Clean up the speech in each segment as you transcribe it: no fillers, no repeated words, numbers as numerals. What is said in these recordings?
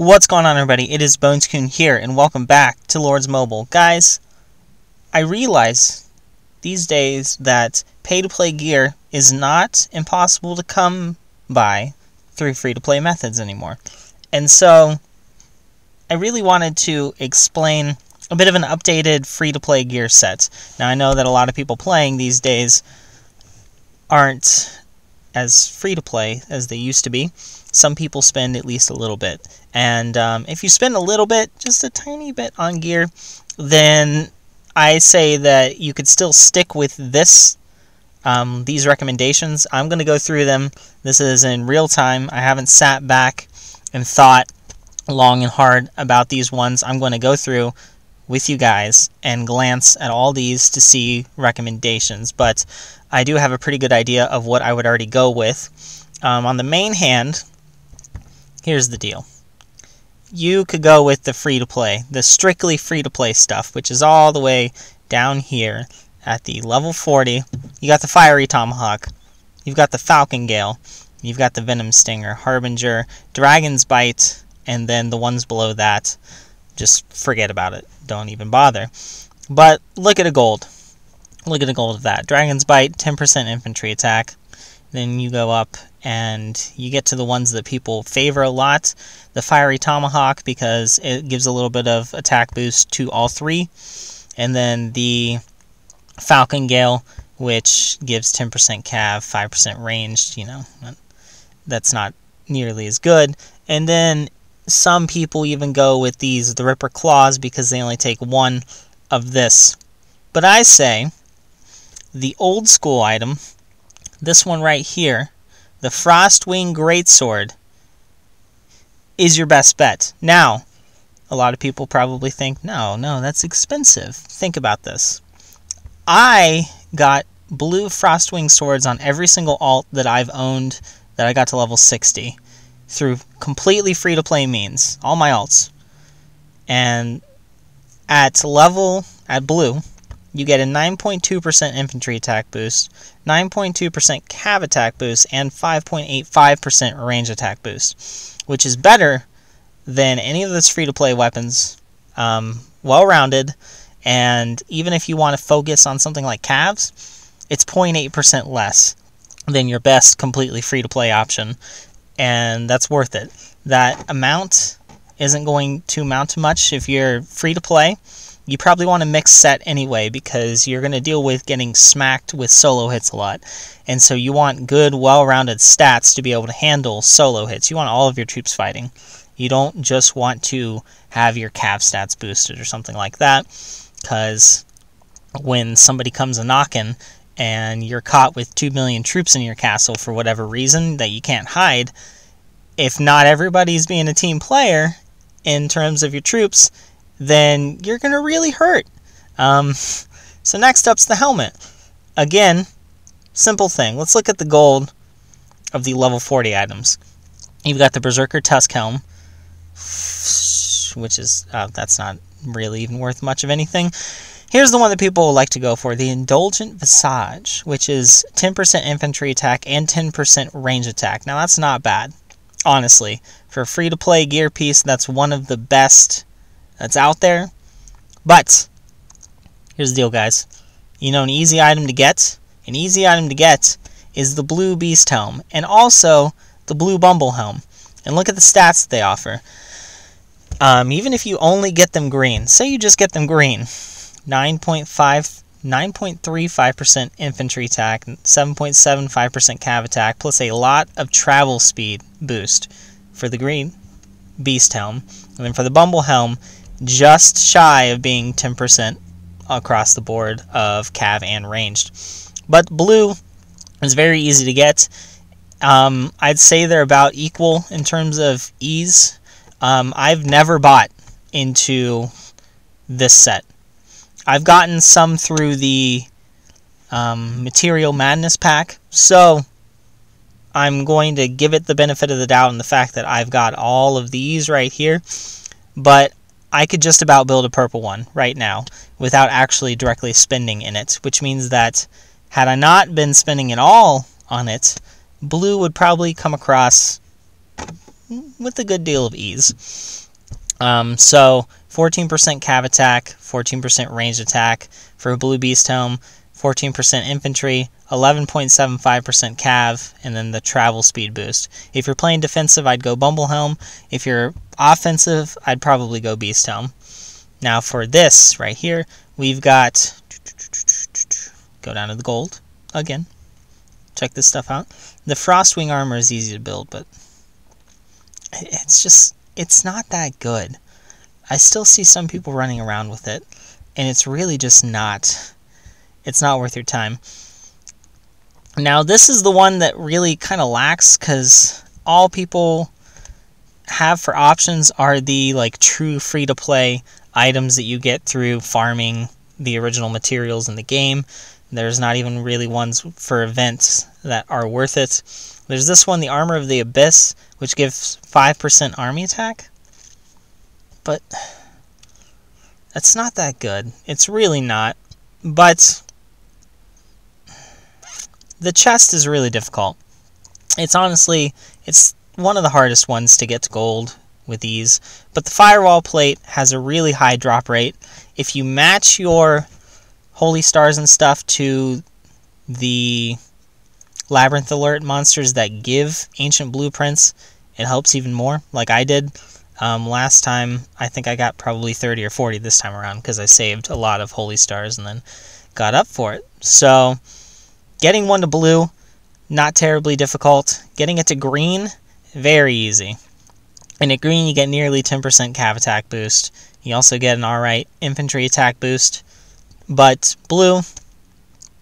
What's going on, everybody? It is BonesCoon here, and welcome back to Lords Mobile. Guys, I realize these days that pay-to-play gear is not impossible to come by through free-to-play methods anymore. And so, I really wanted to explain a bit of an updated free-to-play gear set. Now, I know that a lot of people playing these days aren't as free-to-play as they used to be. Some people spend at least a little bit. And if you spend a little bit, just a tiny bit on gear, then I say that you could still stick with these recommendations. I'm going to go through them. This is in real time. I haven't sat back and thought long and hard about these ones. I'm going to go through with you guys and glance at all these to see recommendations. But I do have a pretty good idea of what I would already go with. On the main hand, here's the deal. You could go with the free-to-play, the strictly free-to-play stuff, which is all the way down here at the level 40. You got the Fiery Tomahawk, you've got the Falcon Gale, you've got the Venom Stinger, Harbinger, Dragon's Bite, and then the ones below that, just forget about it. Don't even bother. But look at a gold. Look at the gold of that. Dragon's Bite, 10% infantry attack. Then you go up and you get to the ones that people favor a lot. The Fiery Tomahawk, because it gives a little bit of attack boost to all three. And then the Falcon Gale, which gives 10% cav, 5% ranged. You know, that's not nearly as good. And then some people even go with the Ripper Claws because they only take one of this. But I say the old school item, this one right here, the Frostwing Greatsword, is your best bet. Now, a lot of people probably think, no, that's expensive. Think about this. I got blue Frostwing swords on every single alt that I've owned that I got to level 60 through completely free-to-play means. All my alts. And at blue, you get a 9.2% infantry attack boost, 9.2% cav attack boost, and 5.85% range attack boost, which is better than any of those free-to-play weapons. Well-rounded, and even if you want to focus on something like calves, it's 0.8% less than your best completely free-to-play option, and that's worth it. That amount isn't going to amount to much if you're free-to-play. You probably want a mixed set anyway because you're going to deal with getting smacked with solo hits a lot. And so you want good, well-rounded stats to be able to handle solo hits. You want all of your troops fighting. You don't just want to have your cav stats boosted or something like that, because when somebody comes a-knocking and you're caught with 2 million troops in your castle for whatever reason that you can't hide, if not everybody's being a team player in terms of your troops, then you're going to really hurt. So next up's the helmet. Again, simple thing. Let's look at the gold of the level 40 items. You've got the Berserker Tusk Helm, which is, that's not really even worth much of anything. Here's the one that people like to go for, the Indulgent Visage, which is 10% infantry attack and 10% range attack. Now that's not bad, honestly. For a free-to-play gear piece, that's one of the best that's out there. But here's the deal, guys. You know, an easy item to get? An easy item to get is the Blue Beast Helm and also the Blue Bumble Helm. And look at the stats that they offer. Even if you only get them green, say you just get them green, 9.35% infantry attack, 7.75% cav attack, plus a lot of travel speed boost for the green Beast Helm. And then for the Bumble Helm, just shy of being 10% across the board of cav and ranged. But blue is very easy to get. I'd say they're about equal in terms of ease. I've never bought into this set. I've gotten some through the Material Madness pack, so I'm going to give it the benefit of the doubt in the fact that I've got all of these right here, but I could just about build a purple one right now without actually directly spending in it, which means that had I not been spending it all on it, blue would probably come across with a good deal of ease. So 14% cav attack, 14% ranged attack for a blue beast helm, 14% infantry, 11.75% cav, and then the travel speed boost. If you're playing defensive, I'd go Bumble Helm. If you're offensive, I'd probably go Beast Helm. Now for this right here, we've got, go down to the gold again. Check this stuff out. The Frostwing armor is easy to build, but it's not that good. I still see some people running around with it, and it's really just not, it's not worth your time. Now this is the one that really kind of lacks, because all people have for options are the like true free-to-play items that you get through farming the original materials in the game. There's not even really ones for events that are worth it. There's this one, the Armor of the Abyss, which gives 5% army attack. But that's not that good. It's really not. But the chest is really difficult. It's honestly, it's one of the hardest ones to get to gold with ease. But the Firewall Plate has a really high drop rate. If you match your Holy Stars and stuff to the Labyrinth Alert monsters that give Ancient Blueprints, it helps even more, like I did. Last time, I think I got probably 30 or 40 this time around, because I saved a lot of Holy Stars and then got up for it. So, getting one to blue, not terribly difficult. Getting it to green, very easy. And at green, you get nearly 10% cav attack boost. You also get an alright infantry attack boost. But blue,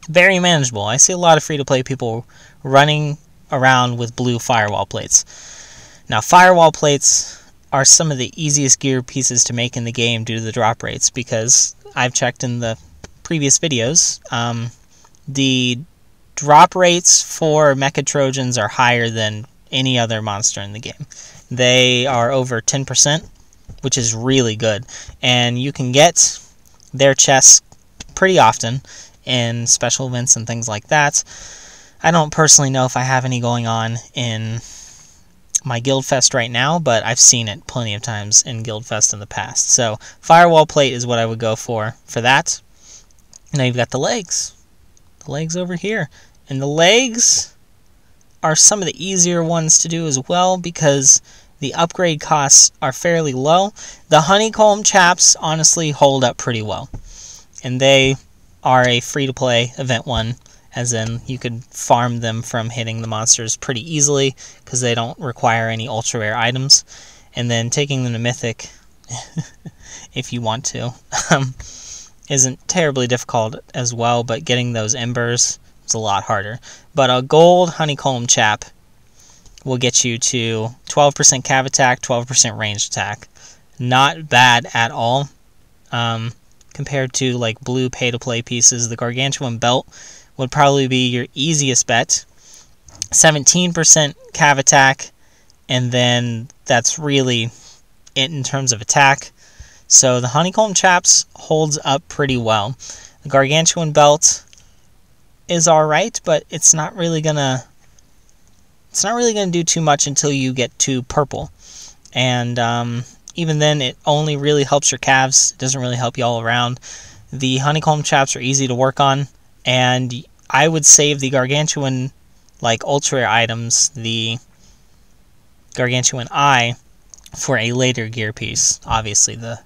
very manageable. I see a lot of free-to-play people running around with blue Firewall Plates. Now, Firewall Plates are some of the easiest gear pieces to make in the game due to the drop rates, because I've checked in the previous videos. The drop rates for Mecha Trojans are higher than any other monster in the game. They are over 10%, which is really good. And you can get their chests pretty often in special events and things like that. I don't personally know if I have any going on in my Guildfest right now, but I've seen it plenty of times in Guildfest in the past. So Firewall Plate is what I would go for that. Now you've got the legs. The legs over here. And the legs are some of the easier ones to do as well, because the upgrade costs are fairly low. The honeycomb chaps honestly hold up pretty well. And they are a free-to-play event one, as in you could farm them from hitting the monsters pretty easily, because they don't require any ultra rare items. And then taking them to Mythic, if you want to, isn't terribly difficult as well, but getting those embers is a lot harder. But a gold honeycomb chap will get you to 12% cav attack, 12% ranged attack. Not bad at all. Compared to like blue pay-to-play pieces, the Gargantuan Belt would probably be your easiest bet. 17% cav attack, and then that's really it in terms of attack. So the Honeycomb Chaps holds up pretty well. The Gargantuan Belt is alright, but it's not really gonna do too much until you get to purple. And even then, it only really helps your calves. It doesn't really help you all around. The Honeycomb Chaps are easy to work on, and I would save the Gargantuan, like, ultra rare items, the Gargantuan Eye, for a later gear piece. Obviously, the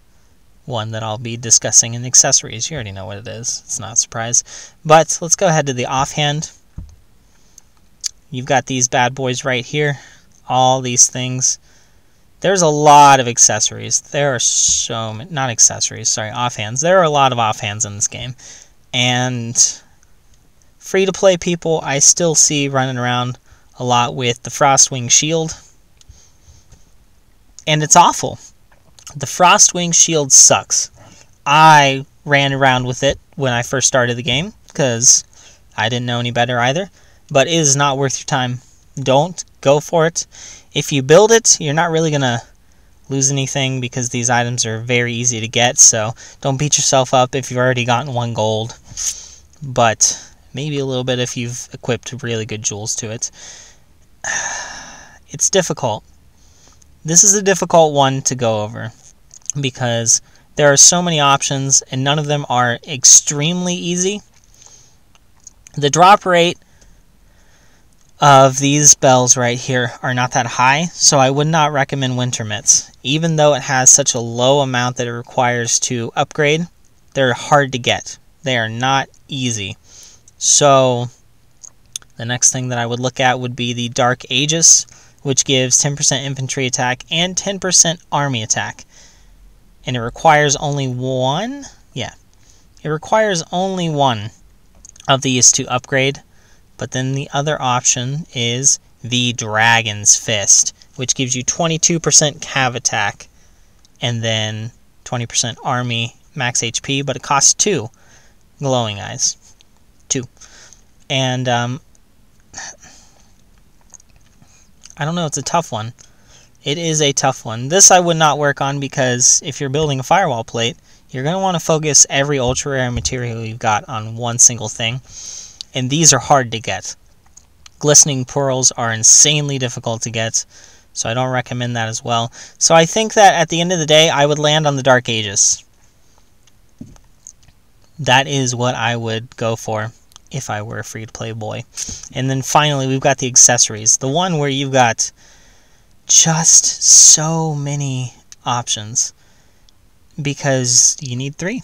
one that I'll be discussing in accessories. You already know what it is. It's not a surprise. But let's go ahead to the offhand. You've got these bad boys right here. All these things. There's a lot of accessories. There are so many, not accessories, sorry, offhands. There are a lot of offhands in this game. And free-to-play people, I still see running around a lot with the Frostwing Shield. And it's awful. The Frostwing Shield sucks. I ran around with it when I first started the game, because I didn't know any better either. But it is not worth your time. Don't go for it. If you build it, you're not really going to lose anything, because these items are very easy to get, so don't beat yourself up if you've already gotten 1 gold. But maybe a little bit if you've equipped really good jewels to it. It's difficult. This is a difficult one to go over because there are so many options and none of them are extremely easy. The drop rate of these spells right here are not that high, so I would not recommend Winter Mitts. Even though it has such a low amount that it requires to upgrade, they're hard to get. They are not easy. So the next thing that I would look at would be the Dark Aegis, which gives 10% infantry attack and 10% army attack. And it requires only one? Yeah. It requires only one of these to upgrade. But then the other option is the Dragon's Fist, which gives you 22% cav attack and then 20% army max HP, but it costs 2 glowing eyes. 2. And I don't know, it's a tough one. It is a tough one. This I would not work on because if you're building a firewall plate, you're going to want to focus every ultra rare material you've got on one single thing. And these are hard to get. Glistening pearls are insanely difficult to get, so I don't recommend that as well. So I think that at the end of the day, I would land on the Dark Aegis. That is what I would go for if I were a free-to-play boy. And then finally, we've got the accessories. The one where you've got just so many options because you need 3.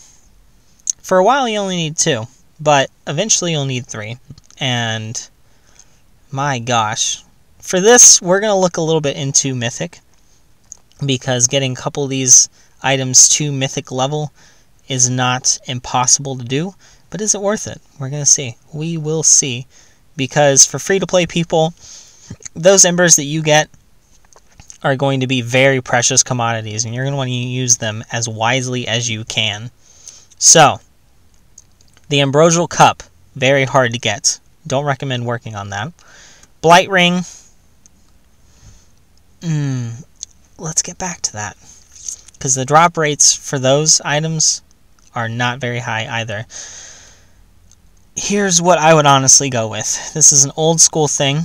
For a while, you only need 2. But eventually you'll need 3. And my gosh. For this, we're going to look a little bit into Mythic. Because getting a couple of these items to Mythic level is not impossible to do. But is it worth it? We're going to see. We will see. Because for free-to-play people, those embers that you get are going to be very precious commodities. And you're going to want to use them as wisely as you can. So the Ambrosial Cup, very hard to get. Don't recommend working on that. Blight Ring. Let's get back to that. Because the drop rates for those items are not very high either. Here's what I would honestly go with. This is an old school thing.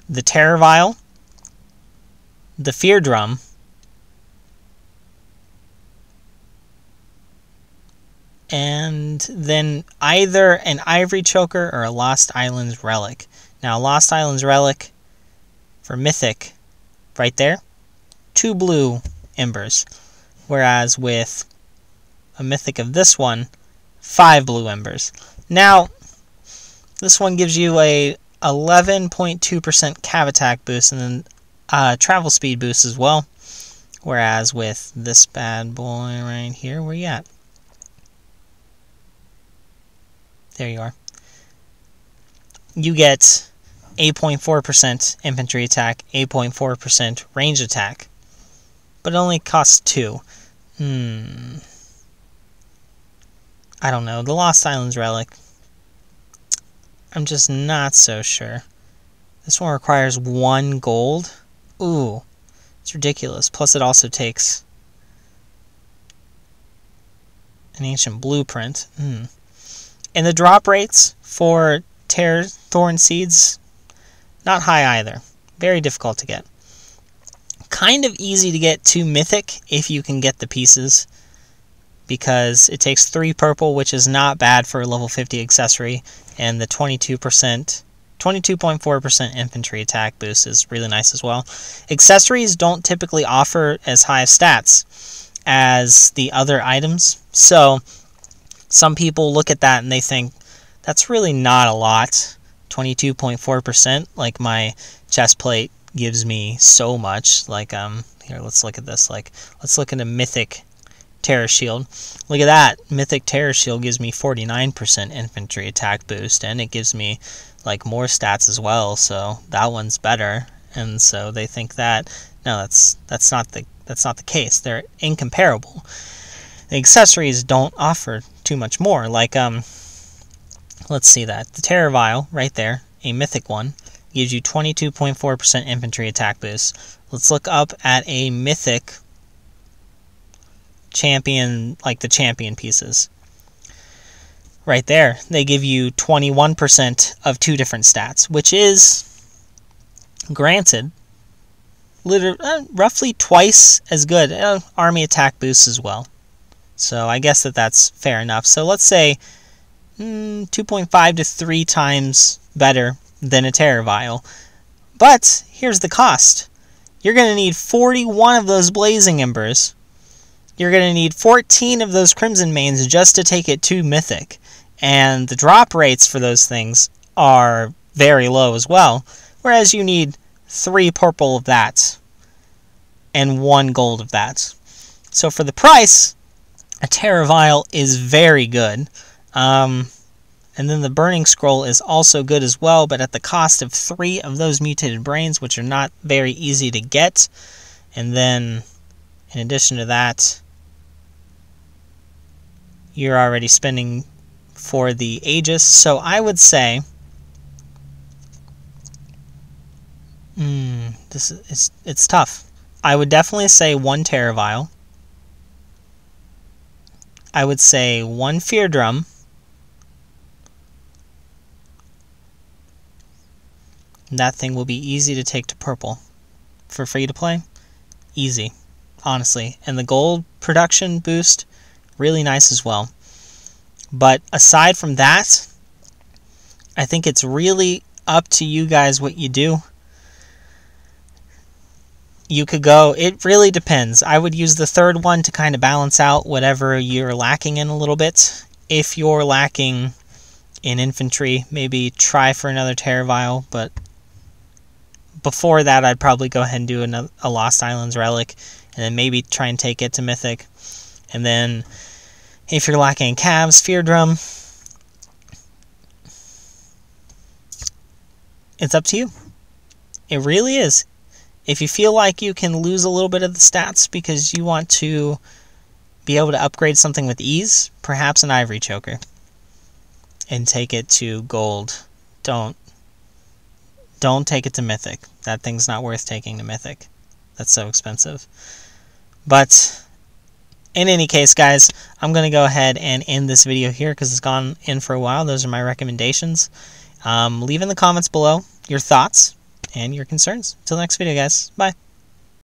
The Terror Vial. The Fear Drum. And then either an Ivory Choker or a Lost Islands Relic. Now, Lost Islands Relic for Mythic, right there, 2 blue embers. Whereas with a Mythic of this one, 5 blue embers. Now, this one gives you a 11.2% cav attack boost and then travel speed boost as well. Whereas with this bad boy right here, where you at? There you are. You get 8.4% infantry attack, 8.4% range attack. But it only costs 2. I don't know. The Lost Islands Relic. I'm just not so sure. This one requires 1 gold. Ooh. It's ridiculous. Plus it also takes an ancient blueprint. And the drop rates for Tear Thorn Seeds, not high either. Very difficult to get. Kind of easy to get to Mythic if you can get the pieces, because it takes 3 purple, which is not bad for a level 50 accessory, and the 22.4% infantry attack boost is really nice as well. Accessories don't typically offer as high stats as the other items, so some people look at that and they think, that's really not a lot. 22.4%, like my chest plate gives me so much. Like, here, let's look at this. Like, let's look at a Mythic Terror Shield. Look at that. Mythic Terror Shield gives me 49% infantry attack boost, and it gives me, like, more stats as well, so that one's better. And so they think that, no, that's not the case. They're incomparable. The accessories don't offer too much more. Like, let's see that. The Terror Vial, right there, a Mythic one, gives you 22.4% infantry attack boost. Let's look up at a Mythic champion, like the champion pieces. Right there, they give you 21% of 2 different stats, which is, granted, roughly twice as good. Army attack boosts as well. So I guess that's fair enough. So let's say 2.5 to 3 times better than a Terror Vial. But here's the cost. You're going to need 41 of those Blazing Embers. You're going to need 14 of those Crimson Mains just to take it to Mythic. And the drop rates for those things are very low as well. Whereas you need 3 purple of that and 1 gold of that. So for the price, a Terror Vial is very good. And then the Burning Scroll is also good as well, but at the cost of 3 of those Mutated Brains, which are not very easy to get. And then, in addition to that, you're already spending for the Aegis. So I would say, it's tough. I would definitely say 1 Terror Vial. I would say 1 Fear Drum. That thing will be easy to take to purple. For free to play, easy, honestly. And the gold production boost, really nice as well. But aside from that, I think it's really up to you guys what you do. You could go, it really depends. I would use the third one to kind of balance out whatever you're lacking in a little bit. If you're lacking in infantry, maybe try for another Terror Vial, but before that, I'd probably go ahead and do a Lost Islands Relic, and then maybe try and take it to Mythic. And then, if you're lacking in Calves, Fear Drum. It's up to you. It really is. If you feel like you can lose a little bit of the stats because you want to be able to upgrade something with ease, perhaps an Ivory Choker. And take it to Gold. Don't take it to Mythic. That thing's not worth taking to Mythic. That's so expensive. But in any case, guys, I'm going to go ahead and end this video here because it's gone in for a while. Those are my recommendations. Leave in the comments below your thoughts and your concerns. Until next video, guys. Bye.